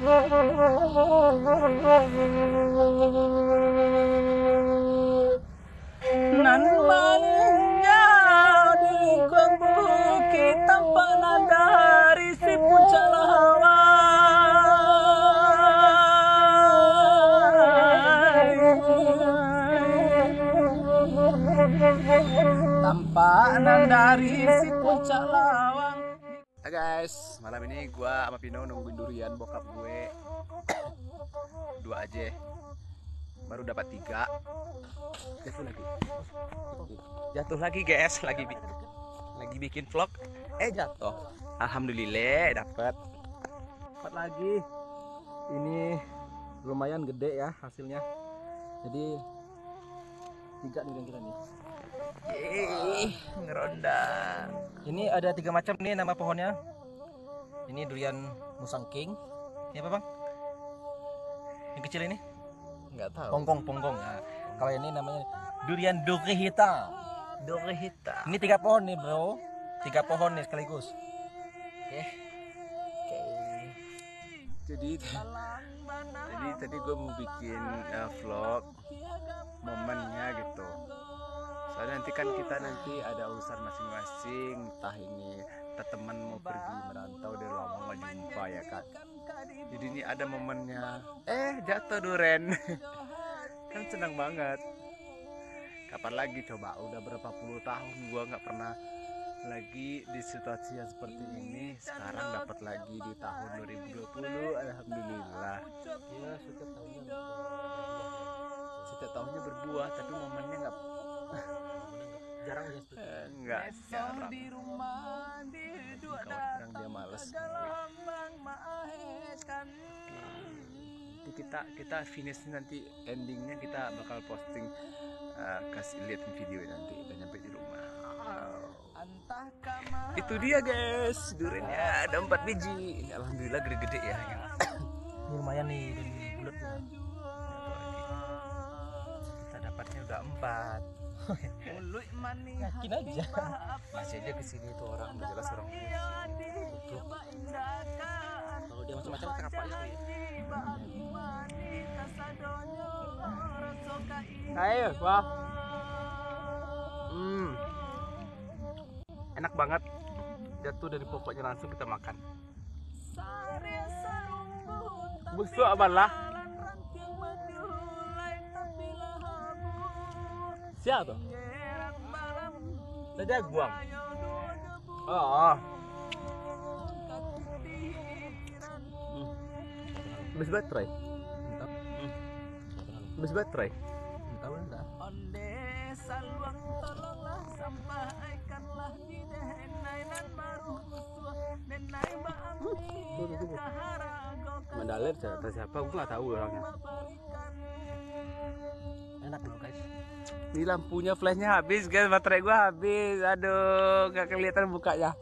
Nan malingnya di bukit tanpa nada risih puncak tanpa nanda risih puncak lawang. Hai guys, malam ini gua sama Pino nungguin durian bokap gue. Dua aja, baru dapat 3. Jatuh lagi guys, lagi bikin vlog. Jatuh. Alhamdulillah dapat lagi. Ini lumayan gede ya hasilnya. Jadi 3 durian kita nih. Ngeronda. Ini ada 3 macam nih nama pohonnya. Ini durian Musang King. Ini apa bang? Yang kecil ini? Nggak tahu. Ponggong. Nah, kalau ini namanya durian Dorihita. Ini 3 pohon nih bro. 3 pohon nih sekaligus. Oke. Jadi tadi gue mau bikin vlog momennya gitu. Soalnya nanti kan kita ada urusan masing-masing, entah ini teman mau pergi merantau dari lama nggak jumpa ya kan. Jadi ini ada momennya. Jatuh duren. Kan senang banget. Kapan lagi coba? Udah berapa puluh tahun gua nggak pernah lagi di situasi yang seperti ini. Sekarang dapat lagi di tahun 2020. Alhamdulillah. Ya setiap tahunnya berbuah, tapi momennya nggak jarang ya. Enggak jarang. Kadang dia males. Kita finish nanti, endingnya kita bakal posting, kasih lihat video nanti udah nyampe di rumah. Itu dia guys, duriannya ada 4 biji. Ini alhamdulillah gede-gede ya. Ini lumayan nih, bulat ya. Kita dapatnya udah 4. Yakin aja. Masih aja kesini tuh orang, udah jelas orang tutup. Kalau dia macam-macam kita kapal itu ya. Ayo, wah. Enak banget. Jatuh dari pokoknya langsung kita makan. Busuk abalah. Siapa tuh? Tadi buang. Oh. Habis baterai. Habis baterai. Tahu enggak? Mandalir siapa? Gue nggak tahu orangnya. Enak loh guys. Ini lampunya flashnya habis guys, baterai gua habis. Aduh, nggak kelihatan bukanya.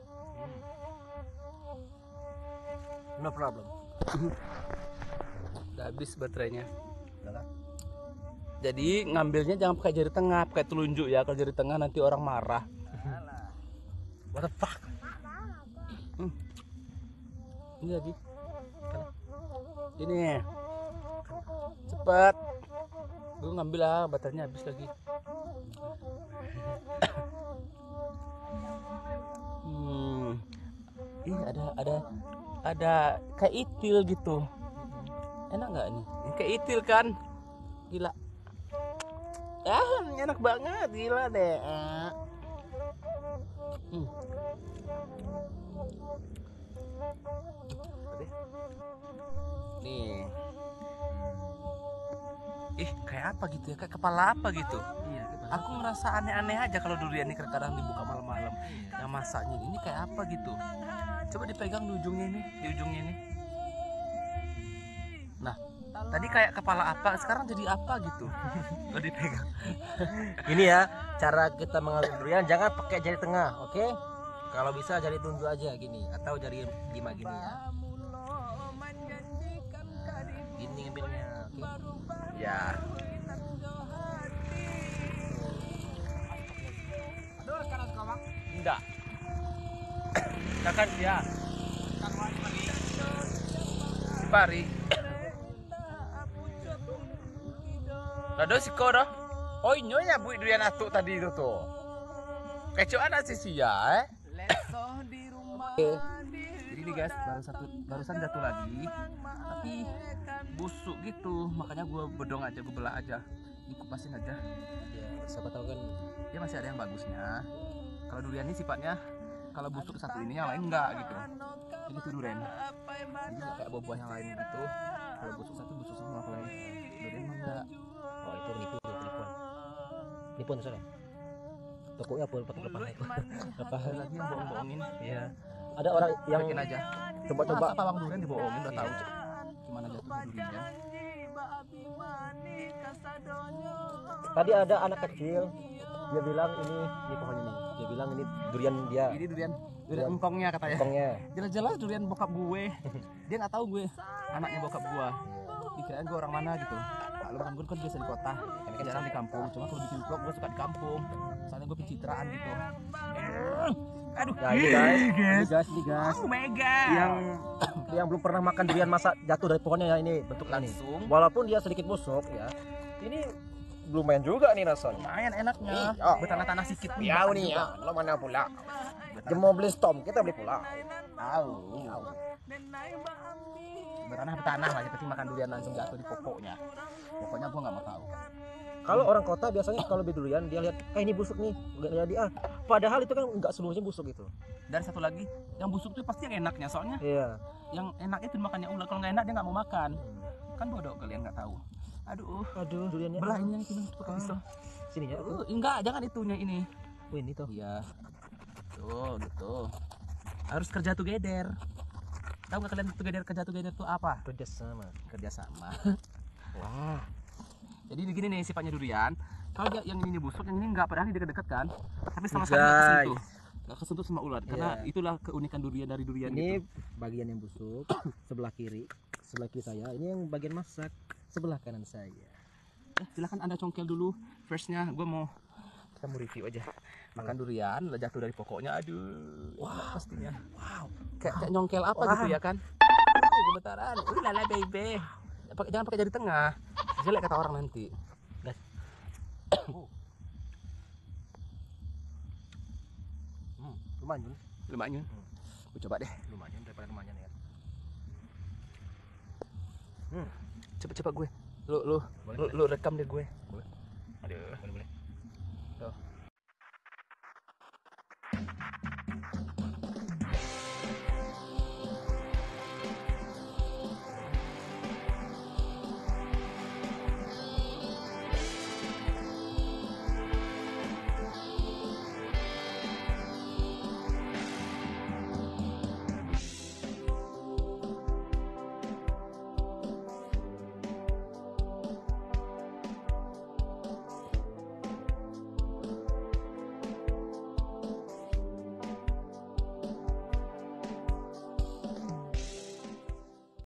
No problem. Udah habis baterainya. Jadi ngambilnya jangan pakai jari tengah, pakai telunjuk ya. Kalau jari tengah nanti orang marah. What the fuck? Ini lagi. Ini cepat. Gue ngambil lah, baterainya habis lagi. Ih, ada kayak itil gitu. Enak nggak nih? Ini kayak itil kan? Gila. Enak banget, gila deh. Nih. Kayak apa gitu ya? Kayak kepala apa gitu? Iya, aku merasa aneh-aneh aja kalau durian ini kadang dibuka malam-malam. Yang masaknya ini kayak apa gitu? Coba dipegang di ujungnya ini. Nah, tadi kayak kepala apa, sekarang jadi apa gitu? Kalau dipegang. Ini ya, cara kita mengambil durian jangan pakai jari tengah, oke? Kalau bisa jari tunjuk aja gini, atau jari 5 gini ya. Gini ngambilnya, oke? Ya. Enggak. Kakak dia. pari. Lado si kodo. Oh nyonya bu durian atuk tadi itu tuh. Kecoa anak sih ya, Jadi nih guys, barusan jatuh lagi, tapi busuk gitu, makanya gue bedong aja, gue belah aja, dikupasin aja. Ya, siapa tahu kan Dia masih ada yang bagusnya. Kalau durian ini sifatnya, kalau busuk satu ini yang lain enggak gitu. Jadi itu durian. Jadi nggak kayak buah-buah yang lain gitu. Kalau busuk satu semua kalau yang durian mah enggak. oh itu penipuan. Penipuan soalnya. Tokonya pun pakai lepas. Apa lagi yang bohong-bohongin? Iya. Ada orang yang Bikin aja. coba-coba Masa pawang durian dibohongin udah tahu gimana jatuhnya durian. tadi ada anak kecil dia bilang ini pohonnya nih. Dia bilang ini durian dia. Ini durian engkongnya katanya. Engkongnya. Jelas-jelas durian bokap gue. Dia nggak tahu gue anaknya bokap gue. Dikirain gue orang mana gitu. Kalau kan gue kan biasa di kota, kan jarang di kampung. Cuma kalau bikin vlog gue suka di kampung. Soalnya gue pencitraan gitu. Aduh, Nah, ini guys. Oh mega. Yang belum pernah makan durian masa jatuh dari pohonnya ya ini bentuknya nih. Langsung. Walaupun dia sedikit busuk ya. Ini lumayan juga nih rasanya. Lumayan enaknya. Oh. Bertanah-tanah sedikit nih. Ya nih ya, lo mana pula? Dia mau beli stom, kita beli pula. Tahu. Bertanah lah, tapi makan durian langsung jatuh di pokoknya. Pokoknya gue nggak mau tahu. Kalau orang kota biasanya kalau beli durian dia lihat, ini busuk nih, nggak jadi ah. Padahal itu kan nggak seluruhnya busuk gitu. Dan satu lagi, yang busuk itu pasti yang enaknya, soalnya Iya. yang enak itu makannya ular. Kalau nggak enak dia nggak mau makan. Kan bodoh kalian nggak tahu. Aduh, Duriannya. belah ini yang itu pakai pisau. Sini ya. Enggak, jangan itunya ini. Oh, ini tuh. Iya. Tuh, gitu. Harus kerja together. Tahu nggak kalian kerja together itu apa? Kerjasama. Kerjasama. Wah. Jadi begini nih sifatnya durian. Kalau dia yang ini busuk, yang ini enggak, padahal ini dekat-dekat kan. Tapi sama sekali nggak kesentuh. Nggak kesentuh sama ular. Karena itulah keunikan durian dari durian Ini itu. bagian yang busuk sebelah kiri saya. Ini yang bagian masak sebelah kanan saya. Silahkan Anda congkel dulu. Firstnya gue mau kita mau review aja. Makan durian, jatuh dari pokoknya. Aduh, wah pastinya. Wow. Kayak nyongkel apa gitu ya kan? Gemetaran. Lala baby. Jangan pakai jari tengah. Jelek kata orang nanti. Guys. Lumayan. Lumayan. Gue coba deh. Lumayan daripada lumayan ya. Cepet-cepet gue. Lu rekam deh gue. Boleh. Aduh. Boleh. Tuh.